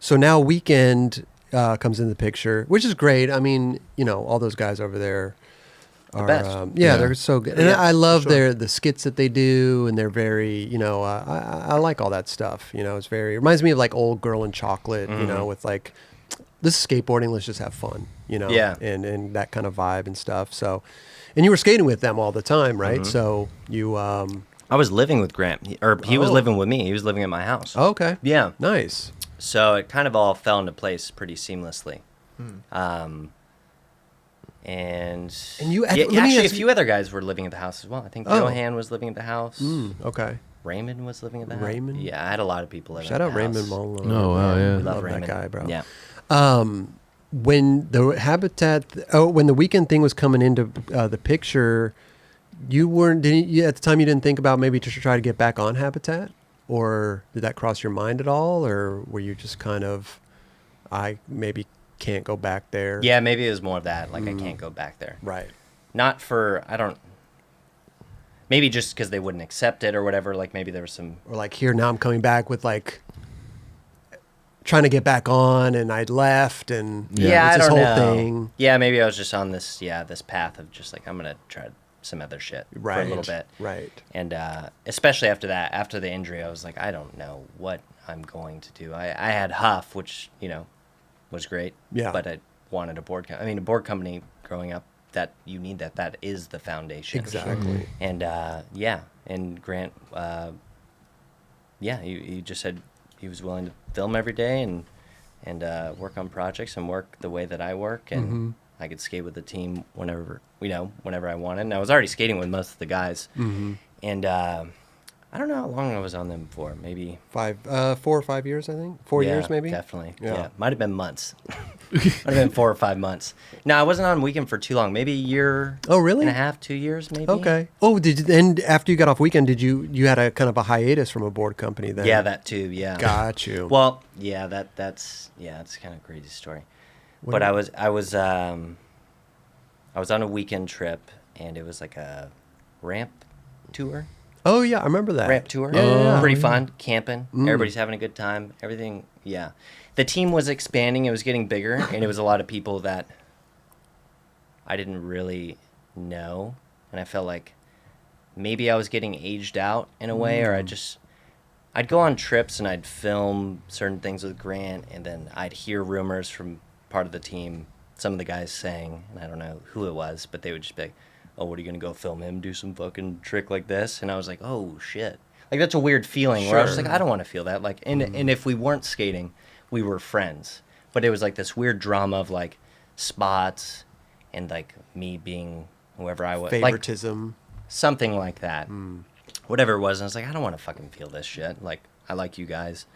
So now Weeknd comes into the picture, which is great. I mean, all those guys over there are best. they're so good, and Yeah, I love sure. the skits that they do, and they're very I like all that stuff. It's very reminds me of like Old Girl in Chocolate, with like this is skateboarding. Let's just have fun, Yeah. and that kind of vibe and stuff. So, and you were skating with them all the time, right? So you I was living with Grant, he was living with me. He was living at my house. okay, Yeah. nice. So it kind of all fell into place pretty seamlessly. And you yeah, let me actually, a ask few other guys were living at the house as well. I think Oh. Johan was living at the house. Okay. Raymond was living at the house. Raymond? Yeah, I had a lot of people living Shout at out the house. Raymond Mullen. Oh, wow, yeah. We love Love Raymond. that guy, bro. Yeah. When the when the Weeknd thing was coming into the picture, you weren't at the time. You didn't think about maybe to try to get back on Habitat, or did that cross your mind at all, or were you just kind of, I maybe can't go back there? Yeah, maybe it was more of that. Like, I can't go back there. Right. Not for, maybe just because they wouldn't accept it or whatever. Like, maybe there was some. Or like here now I'm coming back with like trying to get back on, and I'd left, and Yeah, it's I this don't whole know. thing. Yeah, maybe I was just on this path of just like, I'm going to try some other shit for a little bit. Right. And especially after the injury, I was like, I don't know what I'm going to do. I had Huff, which, was great. Yeah. But I wanted a board company growing up, that you need that is the foundation. Exactly. And and Grant, he just said he was willing to film every day and work on projects and work the way that I work, and I could skate with the team whenever I wanted. And I was already skating with most of the guys, and I don't know how long I was on them for. Maybe 4 or 5 years, I think. 4 years, maybe. Definitely. Yeah. Yeah. Might have been months. Might have been 4 or 5 months. No, I wasn't on Weeknd for too long. Maybe a year. Oh, really? And a half, 2 years, maybe. Okay. Oh, and after you got off Weeknd, did you had a kind of a hiatus from a board company then? Yeah, that too. Yeah. Got you. Well, yeah, that's kind of a crazy story. But I was on a Weeknd trip, and it was like a ramp tour. Oh yeah, I remember that. Ramp tour. Yeah. Pretty fun. Camping. Everybody's having a good time. Everything. Yeah. The team was expanding. It was getting bigger, and it was a lot of people that I didn't really know, and I felt like maybe I was getting aged out in a way, or I'd go on trips and I'd film certain things with Grant, and then I'd hear rumors from part of the team, some of the guys saying, and I don't know who it was, but they would just be like, oh, what are you going to go film him do some fucking trick like this? And I was like, oh, shit. Like, that's a weird feeling where I was just like, I don't want to feel that. Like, and if we weren't skating, we were friends. But it was like this weird drama of like spots and like me being whoever I was. Favoritism. Like, something like that. Whatever it was. And I was like, I don't want to fucking feel this shit. Like, I like you guys.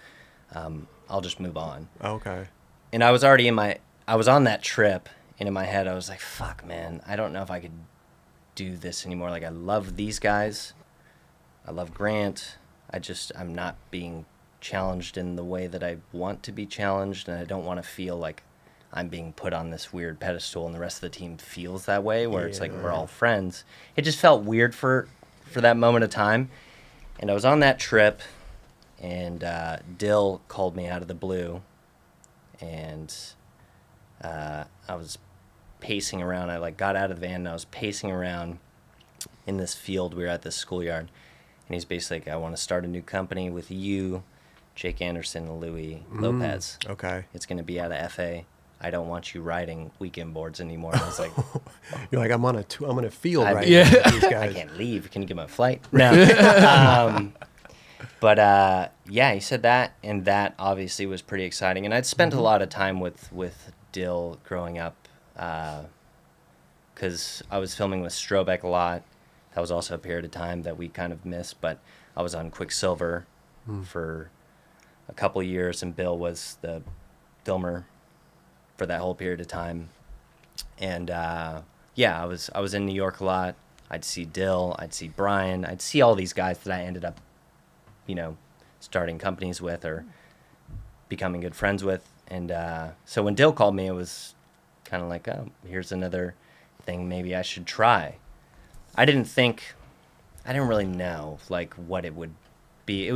I'll just move on. Okay. And I was already I was on that trip, and in my head I was like, fuck, man, I don't know if I could do this anymore. Like, I love these guys. I love Grant. I'm not being challenged in the way that I want to be challenged, and I don't want to feel like I'm being put on this weird pedestal and the rest of the team feels that way, where it's like we're all friends. It just felt weird for that moment of time. And I was on that trip, and Dill called me out of the blue, and I was pacing around. I like got out of the van, and I was pacing around in this field. We were at this schoolyard, and he's basically like, I want to start a new company with you, Jake Anderson, and Louis Lopez. Okay. It's going to be out of FA. I don't want you riding weekend boards anymore. I was like, you're like, I'm on a field right Yeah. now with these I guys. can't leave. Can you get my flight? No. But he said that, and that obviously was pretty exciting. And I'd spent a lot of time with Dill growing up, because I was filming with Strobeck a lot. That was also a period of time that we kind of missed, but I was on Quicksilver for a couple of years, and Bill was the filmer for that whole period of time. And I was in New York a lot. I'd see Dill, I'd see Brian, I'd see all these guys that I ended up, starting companies with or becoming good friends with. And so when Dill called me, it was kind of like, oh, here's another thing maybe I should try. I didn't really know like what it would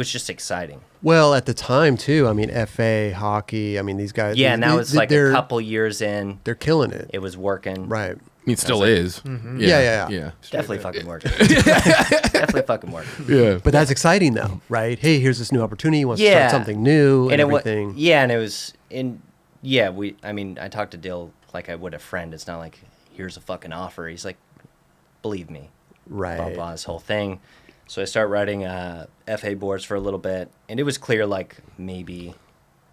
just exciting. Well, at the time too. I mean, FA hockey. I mean, these guys. Yeah, now it's like a couple years in. They're killing it. It was working. Right. I mean, it still is. Mm-hmm. Yeah. Definitely fucking working. Definitely fucking working. Yeah. But that's exciting though, right? Hey, here's this new opportunity. You want to start something new and everything. And it was I mean, I talked to Dill like I would a friend. It's not like, here's a fucking offer. He's like, believe me. Right. Blah, blah, this whole thing. So I start writing FA boards for a little bit. And it was clear, like, maybe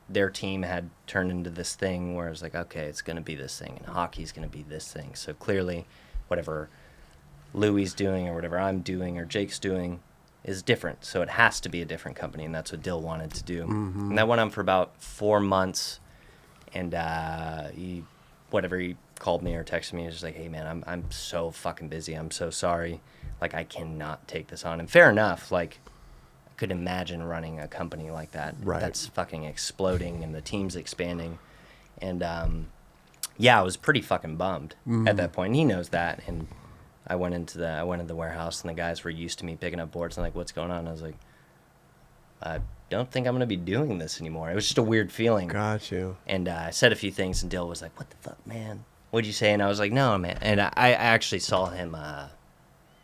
their team had turned into this thing where it was like, okay, it's going to be this thing. And hockey's going to be this thing. So clearly, whatever Louie's doing or whatever I'm doing or Jake's doing is different. So it has to be a different company. And that's what Dill wanted to do. Mm-hmm. And that went on for about 4 months. And he called me or texted me. He was just like, hey, man, I'm so fucking busy. I'm so sorry. Like, I cannot take this on. And fair enough. Like, I could imagine running a company like that. Right. That's fucking exploding and the team's expanding. And, I was pretty fucking bummed at that point. And he knows that. And I went into the warehouse and the guys were used to me picking up boards and like, what's going on? And I was like, I don't think I'm going to be doing this anymore. It was just a weird feeling. Got you. And I said a few things and Dill was like, what the fuck, man? What'd you say? And I was like, no, man. And I actually saw him a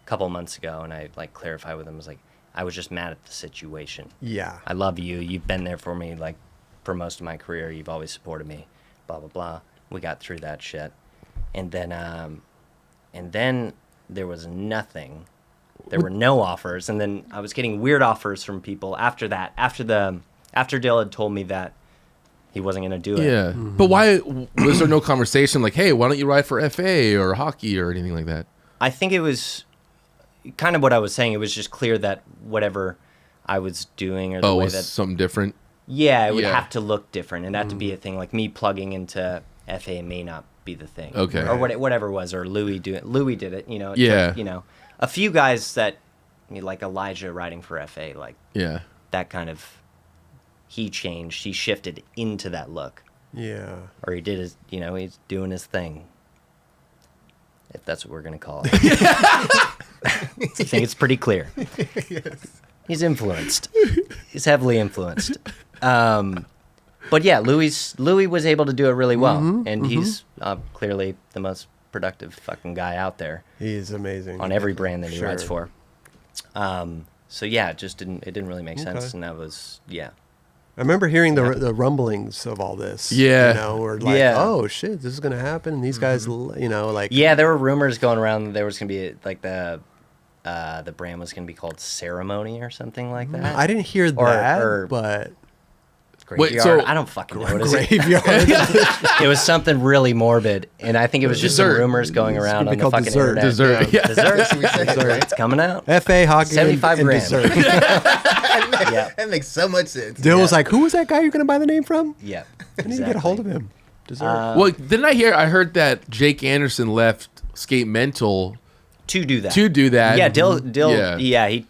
couple months ago and I like clarified with him. I was like, I was just mad at the situation. Yeah. I love you. You've been there for me like for most of my career. You've always supported me. Blah, blah, blah. We got through that shit. And then there was nothing. There were no offers. And then I was getting weird offers from people after that. After Dill had told me that he wasn't going to do it. Yeah. Mm-hmm. But why was there no conversation like, hey, why don't you ride for FA or hockey or anything like that? I think it was kind of what I was saying. It was just clear that whatever I was doing or the way that something different. Yeah, it would have to look different. And have to be a thing. Like me plugging into FA may not be the thing. Okay. Or whatever it was. Or Louis did it. You know. Yeah. Took, a few guys that, like Elijah riding for FA, like that kind of. He changed. He shifted into that look. Yeah. Or he did his. He's doing his thing. If that's what we're gonna call it. I think it's pretty clear. Yes. He's influenced. He's heavily influenced. But yeah, Louis was able to do it really well, and he's clearly the most productive fucking guy out there. He's amazing on every brand that he rides for. So yeah, it didn't really make sense, and that was I remember hearing the rumblings of all this. Yeah. Or like, oh shit, this is gonna happen, and these guys, like. Yeah, there were rumors going around that there was gonna be like the brand was gonna be called Ceremony or something like that. I didn't hear that, but. Graveyard. Wait, so I don't fucking know what it is. Graveyard. It was something really morbid, and I think it was just some rumors going around on the fucking internet. Dessert. Yeah. Dessert. It's coming out. FA hockey 75 and grand. Dessert. That makes so much sense. Dill was like, "Who was that guy you're gonna buy the name from?" Yeah, I need to get a hold of him. Dessert. Well, didn't I heard that Jake Anderson left Skate Mental to do that. Yeah, Dill. Yeah, he.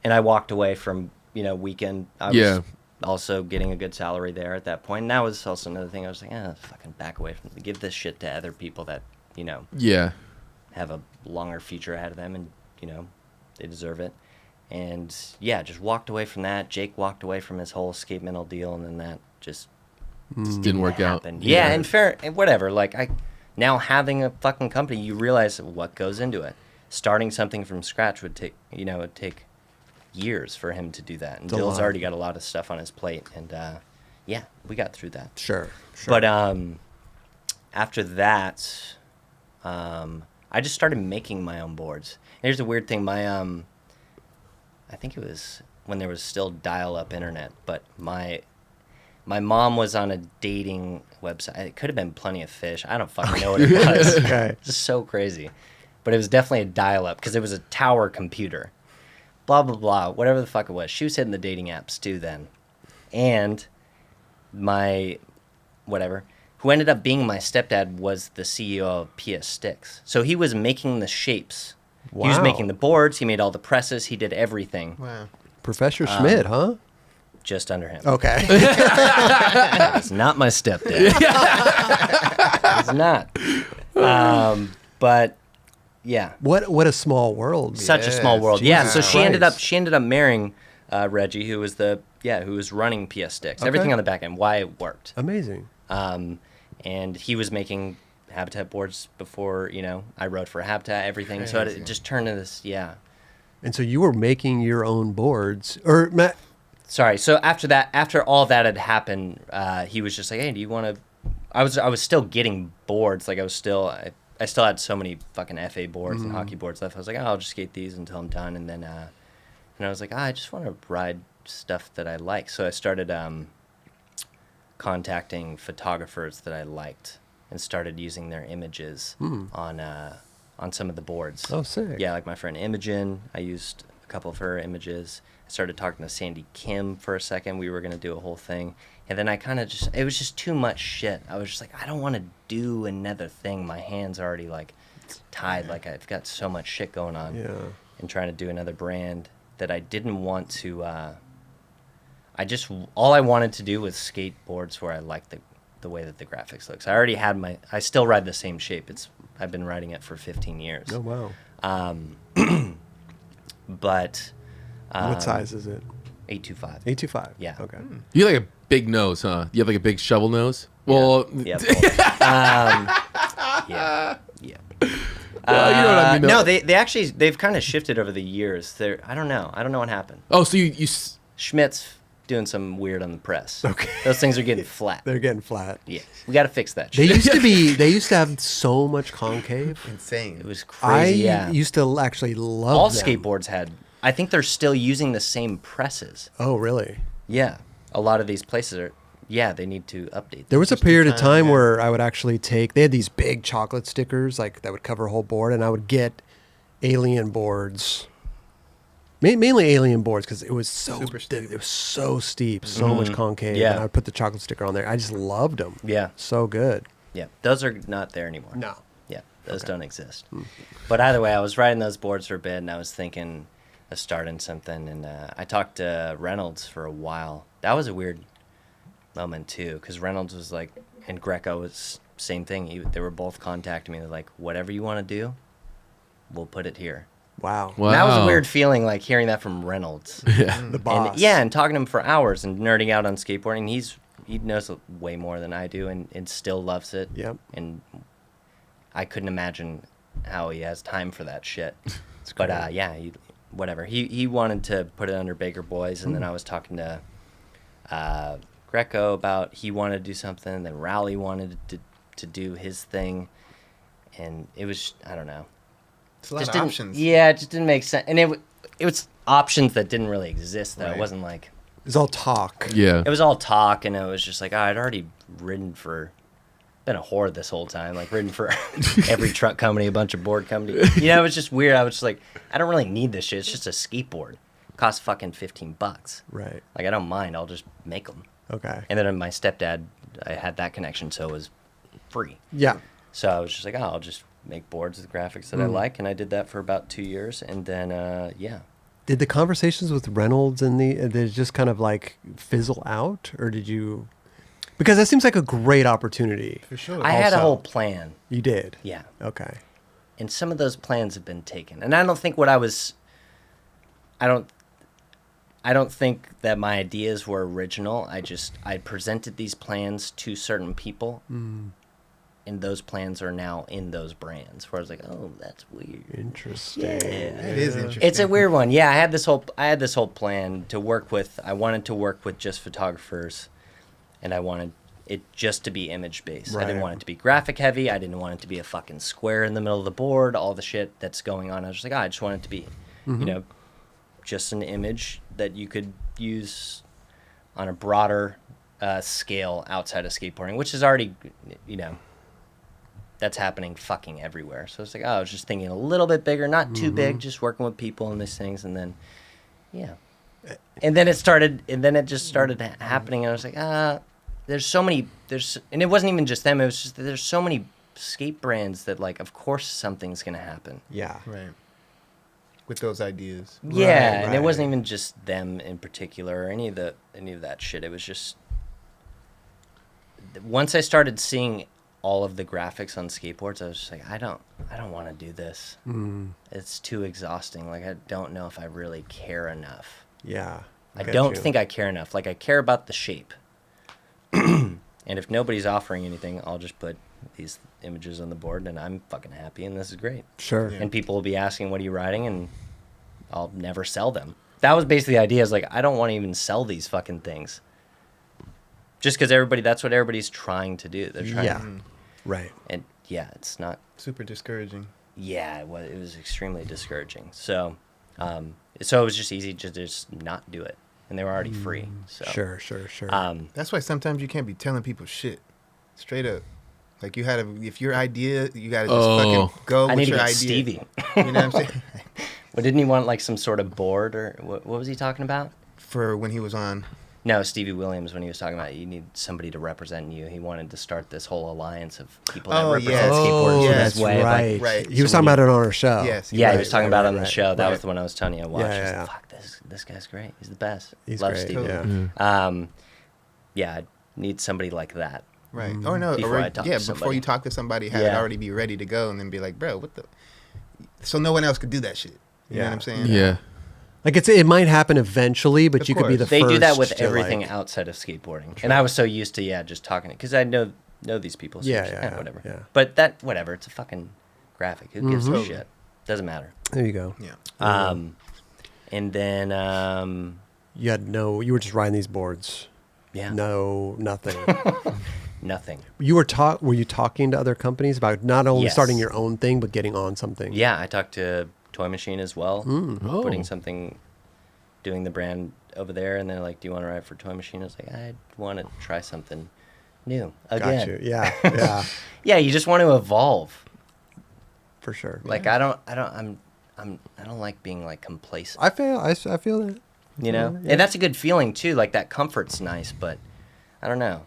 And I walked away from. Weekend. I was also getting a good salary there at that point. And that was also another thing. I was like, fucking back away from give this shit to other people that, have a longer future ahead of them and, they deserve it. And just walked away from that. Jake walked away from his whole Skate Mental deal, and then that just didn't work out. Yeah, and fair and whatever. Like now having a fucking company, you realize what goes into it. Starting something from scratch would take years for him to do that, and Dill's already got a lot of stuff on his plate, and we got through that. Sure. But after that, I just started making my own boards. And here's the weird thing: I think it was when there was still dial-up internet, but my mom was on a dating website. It could have been Plenty of Fish. I don't fucking know what it was. Okay. Just so crazy, but it was definitely a dial-up because it was a tower computer. Blah, blah, blah, whatever the fuck it was. She was hitting the dating apps too then. And who ended up being my stepdad was the CEO of PS Sticks. So he was making the shapes. Wow. He was making the boards. He made all the presses. He did everything. Wow. Professor Schmidt, huh? Just under him. Okay. It's not my stepdad. It's not. But Yeah. What a small world. Such a small Yes, world. Yeah. Jesus So she ended Christ. up marrying Reggie, who was who was running PS Sticks, Okay. everything on the back end, why it worked. Amazing. And he was making Habitat boards before, I wrote for Habitat, everything. So Crazy. it just turned into this, yeah. And so you were making your own boards, or Matt? Sorry. So after all that had happened, he was just like, "Hey, do you want to?" I was still getting boards. Like I still had so many fucking FA boards and hockey boards left. I was like, "Oh, I'll just skate these until I'm done." And then, I was like, I just want to ride stuff that I like. So I started contacting photographers that I liked and started using their images on some of the boards. Oh, sick. Yeah, like my friend Imogen, I used a couple of her images. I started talking to Sandy Kim for a second. We were going to do a whole thing. And then I kind of it was just too much shit. I was just like, I don't want to do another thing. My hand's already like tied. Like I've got so much shit going on. Yeah. And trying to do another brand that I didn't want to, all I wanted to do was skateboards where I liked the way that the graphics looks. I already had I still ride the same shape. I've been riding it for 15 years. Oh wow. But What size is it? 825. 825. Yeah. Okay. You have like a big nose, huh? You have like a big shovel nose. Well, Yeah. Yeah. Yeah. well, you know what I mean. No, they've kind of shifted over the years. I don't know what happened. Oh, so you Schmidt's doing some weird on the press. Okay. Those things are getting flat. They're getting flat. Yeah. We got to fix that They shit. They used to have so much concave. Insane. It was I crazy. Yeah. used to actually love All them. skateboards had. I think they're still using the same presses. Oh, really? Yeah. A lot of these places are. Yeah, they need to update. There was a Just in period of time, time yeah. where I would actually they had these big chocolate stickers like that would cover a whole board, and I would get alien boards, mainly alien boards because it was so Super steep. It was so steep, so much concave. Yeah. And I would put the chocolate sticker on there. I just loved them. Yeah. So good. Yeah. Those are not there anymore. No. Yeah, those don't exist. But either way, I was riding those boards for a bit, and I was thinking of starting something. And I talked to Reynolds for a while. That was a weird moment too, because Reynolds was like, and Greco was same thing. They were both contacting me. They're like, whatever you want to do, we'll put it here. Wow. Wow. And that was a weird feeling, like hearing that from Reynolds. Yeah. The boss. And yeah, and talking to him for hours and nerding out on skateboarding. He knows way more than I do, and still loves it. Yep. And I couldn't imagine how he has time for that shit. great. But yeah, whatever. He wanted to put it under Baker Boys, and then I was talking to Greco about he wanted to do something, and then Rowley wanted to do his thing, and it was, I don't know. It's a lot Just of didn't- options. Yeah, it just didn't make sense, and it was options that didn't really exist though. It Right. wasn't like. It's all talk. Yeah. It was all talk, and it was just like, I'd already been a whore this whole time, like ridden for every truck company, a bunch of board company. It was just weird. I was just like, I don't really need this shit. It's just a skateboard. It costs fucking $15. Right. Like, I don't mind. I'll just make them. Okay. And then my stepdad, I had that connection, so it was free. Yeah. So I was just like, I'll just make boards with graphics that I like, and I did that for about 2 years, and then, yeah. Did the conversations with Reynolds and did it just kind of like fizzle out, or did you? Because that seems like a great opportunity. For sure. I had a Also- whole plan. You did. Yeah. Okay. And some of those plans have been taken. And I don't think I don't think that my ideas were original. I presented these plans to certain people, and those plans are now in those brands. Where I was like, oh, that's weird. Interesting. Yeah. It is interesting. It's a weird one. Yeah, I had this whole plan to work with. I wanted to work with just photographers, and I wanted it just to be image based. I didn't Right. want it to be graphic heavy. I didn't want it to be a fucking square in the middle of the board. All the shit that's going on. I was just like, I just want it to be, just an image that you could use on a broader scale outside of skateboarding, which is already, that's happening fucking everywhere. So it's like, I was just thinking a little bit bigger, not too big, just working with people and these things, and then, yeah. And then it just started happening, and I was like, and it wasn't even just them, it was just that there's so many skate brands that, like, of course something's gonna happen. Yeah. Right. With those ideas. Yeah, and it right. wasn't even just them in particular or any of that shit. It was just once I started seeing all of the graphics on skateboards, I was just like, I don't want to do this. It's too exhausting. Like, I don't know if I really care enough. Yeah. I Get don't you. think I care enough. Like, I care about the shape. And if nobody's offering anything, I'll just put these images on the board, and I'm fucking happy, and this is great. Sure. Yeah. And people will be asking, what are you riding? And I'll never sell them. That was basically the idea, is like, I don't want to even sell these fucking things. Just because that's what everybody's trying to do. They're trying Yeah. to, Right. and yeah, it's not, Super discouraging. yeah, it was extremely discouraging. So, so it was just easy to just not do it. And they were already free. So, Sure. That's why sometimes you can't be telling people shit. Straight up. Like you had if your idea, you gotta just fucking go I with need to your get idea. Stevie. You know what I'm saying? But didn't he want like some sort of board, or what was he talking about? For when he was on. No, Stevie Williams, when he was talking about you need somebody to represent you, he wanted to start this whole alliance of people that Oh, represent yes. skateboarders yeah, in that's this way. of, like- right. Right. He was So talking when about it on our show. Yes. yeah, he right, was talking right, about it right, on the right, show. That right. was the one I was telling you to watch. Yeah, I was yeah, like, fuck, this guy's great. He's the best. He's Love great. Stevie. Yeah. Yeah, I need somebody like that. Right. Or no, Before or, I talk to before somebody. you talk to somebody, have it Yeah. already be ready to go and then be like, bro, what the. So no one else could do that shit. You know Yeah. what I'm saying? Yeah. Like it might happen eventually, but Of you could be the course. They first. do that with to, everything like- outside of skateboarding. And I was so used to, just talking it. Because I know these people. So Yeah, just, yeah, whatever. yeah. But whatever. It's a fucking graphic. Who gives a Mhm. shit? Doesn't matter. There you go. Yeah. And then, You were just riding these boards. yeah, No, nothing. nothing. Were you talking to other companies about not only Yes. starting your own thing, but getting on something? Yeah, I talked to Toy Machine as well, Oh. putting something, doing the brand over there, and they're like, "Do you want to ride for Toy Machine?" I was like, "I want to try something new again." Got you. Yeah, yeah, Yeah, you just want to evolve. for sure. Like I don't like being like complacent. I feel that. You know, Yeah. and that's a good feeling too. Like that comfort's nice, but I don't know.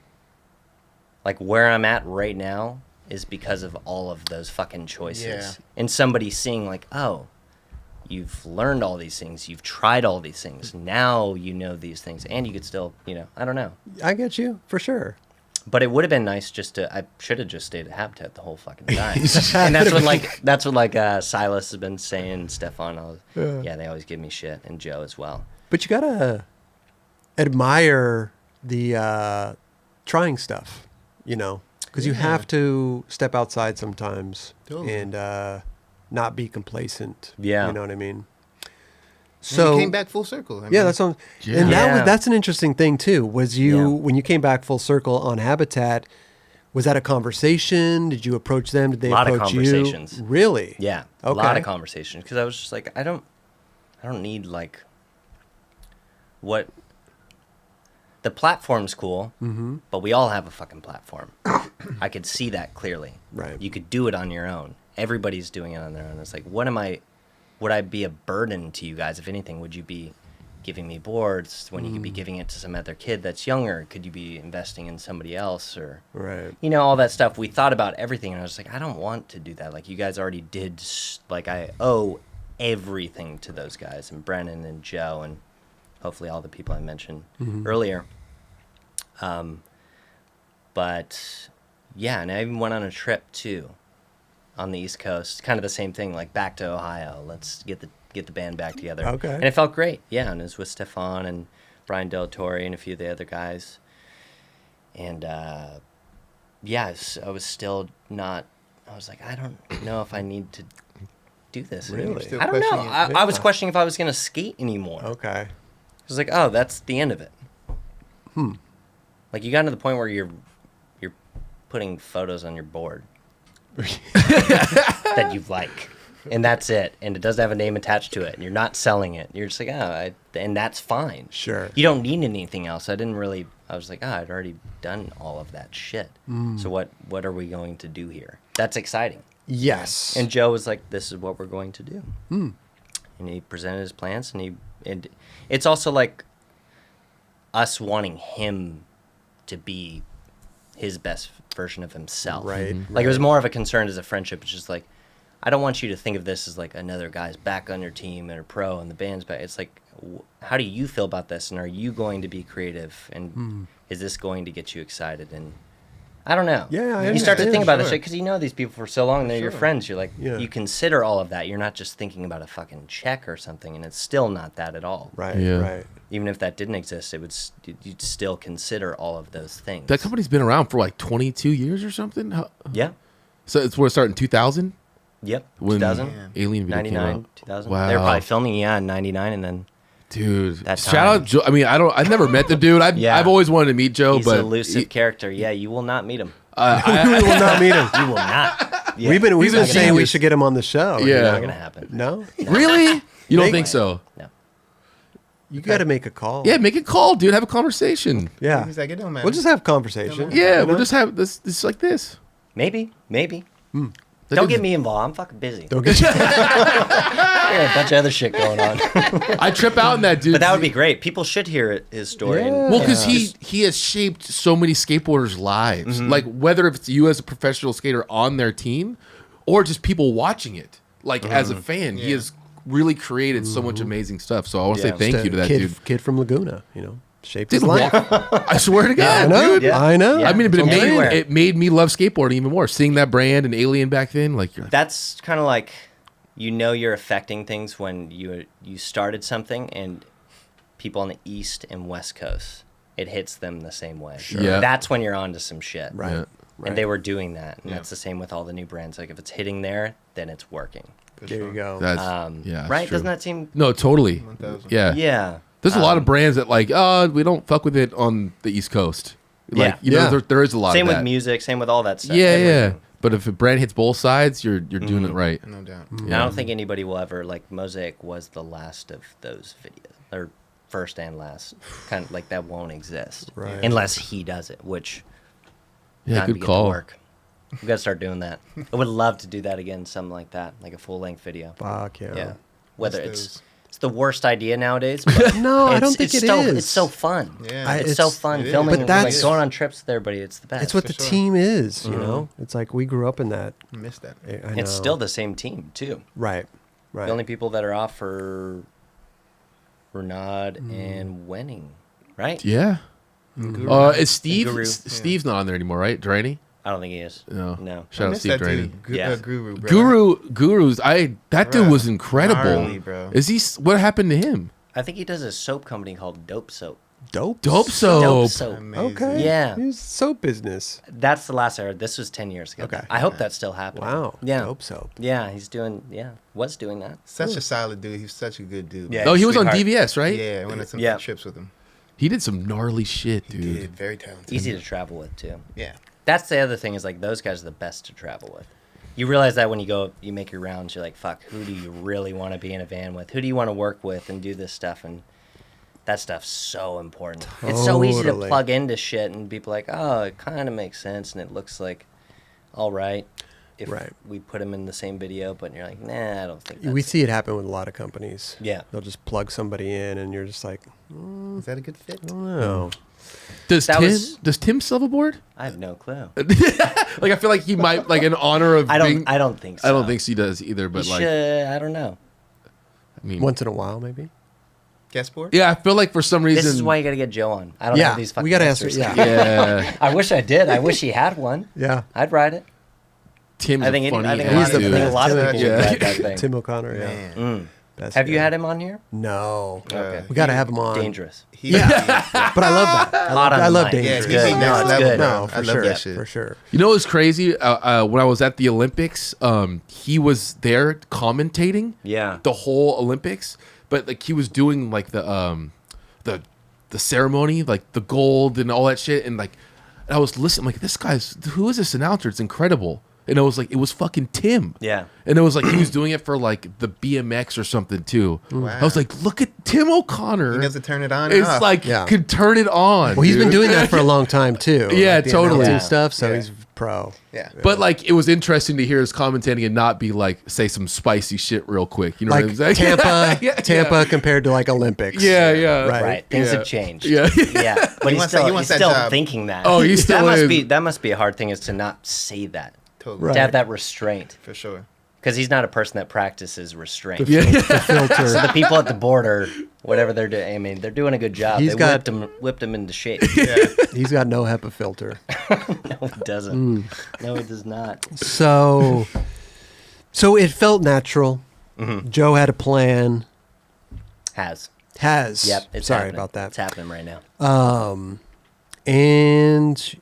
Like where I'm at right now is because of all of those fucking choices. Yeah. And somebody seeing like, oh, you've learned all these things, you've tried all these things, now you know these things, and you could still, I don't know. I get you for sure. But it would have been nice I should have just stayed at Habitat the whole fucking time. And that's what Silas has been saying, Stefan. Yeah, they always give me shit, and Joe as well. But you gotta admire the trying stuff, because you have to step outside sometimes Totally. and not be complacent. Yeah. You know what I mean? So So you came back full circle. I mean, yeah, that's what, Yeah. and Yeah. that's an interesting thing too. Was you Yeah. when you came back full circle on Habitat? Was that a conversation? Did you approach them? Did they Lot of approach conversations. you? Really? Yeah, a lot Okay. of conversations, because I was just like, I don't need like what the platform's cool, but we all have a fucking platform. I could see that clearly. Right. You could do it on your own. Everybody's doing it on their own. It's like, would I be a burden to you guys? If anything, would you be giving me boards when you could be giving it to some other kid that's younger? Could you be investing in somebody else, or Right. all that stuff? We thought about everything, and I was like, I don't want to do that. Like, you guys already did. Like, I owe everything to those guys, and Brennan and Joe, and hopefully all the people I mentioned earlier. But yeah, and I even went on a trip too, on the East Coast, kind of the same thing, like back to Ohio. Let's get the band back together. Okay. And it felt great. Yeah, and it was with Stefan and Brian Del Torre and a few of the other guys. And I was still not. I was like, I don't know if I need to do this Really? anymore. Still I don't know. questioning it. I was questioning if I was going to skate anymore. Okay. I was like, oh, that's the end of it. Like, you got to the point where you're putting photos on your board that you like, and that's it. And it doesn't have a name attached to it, and you're not selling it. You're just like, and that's fine. Sure. You don't need anything else. I was like, I'd already done all of that shit. So what are we going to do here? That's exciting. Yes. And Joe was like, this is what we're going to do. And he presented his plans, and it's also like us wanting him to be his best version of himself. Right. Like, it was more of a concern as a friendship. It's just like, I don't want you to think of this as like another guy's back on your team and a pro and the band's back. It's like, how do you feel about this? And are you going to be creative? And is this going to get you excited? And I don't know. Yeah, I You start to understand. think about this Sure. shit because you know these people for so long, and they're your Sure. friends. You're like, Yeah. you consider all of that. You're not just thinking about a fucking check or something, and it's still not that at all. Right. Yeah. Right. Even if that didn't exist, you'd still consider all of those things. That company's been around for like 22 years or something. Yeah. So it's where it started in 2000 Yep. when 2000, Yeah. Alien Video came 99, out. 2000. Wow. They were probably filming, in 99, and then Dude, That shout time. out Joe. I mean, I've never met the dude. Yeah. I've always wanted to meet Joe, he's but an elusive character. Yeah, you will not meet him. We will not meet him. You will not. Yeah. We've been It's not gonna saying we genius. should get him on the show. Yeah. Not gonna happen. No, really? You don't Make- think so? No. you got to make a call. Yeah, make a call, dude. Have a conversation. Yeah. He's like, it don't matter. We'll just have conversation. Yeah, You we'll know? just have this like this. Maybe. That Don't dude's- get me involved. I'm fucking busy. Don't get you. I got a bunch of other shit going on. I trip out in that dude. But that would be great. People should hear his story. Yeah. And, Well, because yeah. he has shaped so many skateboarders' lives. Mm-hmm. Like whether it's you as a professional skater on their team, or just people watching it. Like as Mm-hmm. a fan, he Yeah. has really created so much amazing stuff. So I want to Yeah. say thank you to that kid, dude. Kid from Laguna, shaped his Did life. I swear to God, I know. dude. Yeah. I know. Yeah. I mean, but From everywhere. it made me love skateboarding even more. Seeing that brand and Alien back then, like you're like, That's kind of like, you're affecting things when you started something and people on the East and West Coast, it hits them the same way. Sure. Yeah. That's when you're onto some shit. Right. Yeah. Right. And they were doing that. And Yeah. that's the same with all the new brands. Like if it's hitting there, then it's working. For There sure. you go. that's Right? yeah, that's true. Doesn't that seem... No, totally. 1000. Yeah. Yeah. There's a lot of brands that like, oh, we don't fuck with it on the East Coast. Like, Yeah. you know, Yeah. there is a lot Same of that. with music, same with all that stuff. Yeah, everything. yeah. But if a brand hits both sides, you're doing it right. No doubt. And I don't think anybody will ever, like, Mosaic was the last of those videos, or first and last. Kind of like that won't exist. Right. Unless he does it, which Yeah, time to good get to call. work. We got to start doing that. I would love to do that again, something like that, like a full length video. Fuck yeah. Yeah. Whether That's it's the worst idea nowadays. But No, I it's- don't think it's it so, is. It's so fun. Yeah. It's so fun it is. filming But and like that's- going on trips with everybody. It's the best. It's what For the sure. team is, you know? It's like we grew up in that. I missed that. I know. It's still the same team too. Right. Right. The only people that are off are Renaud and Wenning, right? Yeah. Guru. Is Steve? Guru. Steve's not on there anymore, right? Drainey? I don't think he is. No. No. Shout I out miss Steve that Drainey. dude. Yeah. Guru, bro. Guru's. That dude Bruh. was incredible. Gnarly, bro. Is he? What happened to him? I think he does a soap company called Dope Soap. Dope. Dope soap. Dope Soap. Amazing. Okay. Yeah. He's soap business. That's the last era. This was 10 years ago. Okay. I hope that's still happening. Wow. Yeah. Dope soap. Yeah, he's doing, was doing that. Such a solid dude. He's such a good dude. Yeah. Oh, he was on Sweetheart. DVS, right? Yeah, I went on some Yeah. trips with him. He did some gnarly shit, He dude. did. Very talented. Easy to travel with, too. Yeah. That's the other thing is like those guys are the best to travel with. You realize that when you go, you make your rounds, you're like, fuck, who do you really want to be in a van with? Who do you want to work with and do this stuff? And that stuff's so important. It's so easy to Totally. plug into shit and be like, oh, it kind of makes sense and it looks like all right if Right. we put them in the same video, but you're like, nah, I don't think that's We see it happen with a lot of companies. Yeah. They'll just plug somebody in and you're just like, Is that a good fit? I don't know. Does That Tim? was- Does Tim still have a board? I have no clue. Like I feel like he might, like in honor of. I being, don't think so. I don't think he does either. But He like, should, I don't know. I mean, Once in a while, maybe. Guest board? yeah, I feel like for some reason. This is why you got to get Joe on. I don't Yeah, have these fucking we gotta ask her- answers. yeah. Yeah, I wish I did. I wish he had one. Yeah. I'd ride it. Tim's I think a any- funny I think ass a lot of dude. people would Yeah. ride that thing. Tim O'Connor, yeah. Man. Mm. That's Have you good. had him on here? No. Okay. We got to have him on. Dangerous. He, But I love that. Hot on I the love mic. Dangerous. Yeah, It's he's good. next No, it's level, good. bro. No, I for love sure. that shit. For sure. You know what's crazy? When I was at the Olympics, he was there commentating Yeah. the whole Olympics, but like he was doing like the ceremony, like the gold and all that shit, and like I was listening, like this guy's who is this announcer? It's incredible. And I was like, it was fucking Tim. Yeah. And it was like he was doing it for like the BMX or something too. Wow. I was like, look at Tim O'Connor. He doesn't turn it on and It's off. like Yeah. could turn it on. Well, he's been dude. doing that for a long time too. Yeah, like the totally. announcing Yeah. stuff. So Yeah. he's pro. yeah. But like it was interesting to hear his commentating and not be like say some spicy shit real quick. You know Like what I'm saying? Tampa, Yeah, Tampa compared to like Olympics. Yeah, yeah. Right. Right. Things Yeah. have changed. Yeah. Yeah. But He he's wants that- still, he wants he's that still job. thinking that. Oh, he still is. That must be a hard thing is to not say that. Totally. Right. To have that restraint. For sure. Because he's not a person that practices restraint. Yeah. The filter. So the people at the border whatever they're doing. I mean, they're doing a good job. He's They got- whipped him into shape. Yeah. He's got no HEPA filter. No, it doesn't. No, it does not. So it felt natural. Joe had a plan. Has. Has. Yep. Sorry happening. about that. It's happening right now. And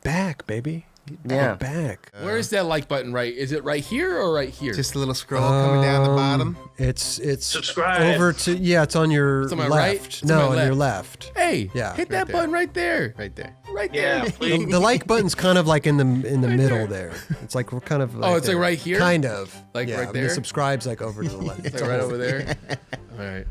back, baby. Yeah. Back. Where is that like button? Right? Is it right here or right here? Just a little scroll coming down the bottom. It's Subscribe. over to it's on your It's on my left. right? It's on No, my on your left. left. Hey, Yeah. hit Right that there. button right there. Right there. Right Yeah, there. please. The like button's kind of like in the middle there. It's like we're kind of Oh, it's like there. right here? Kind of. Like yeah, right The there? subscribe's like over to the left. It's like right over there. All right.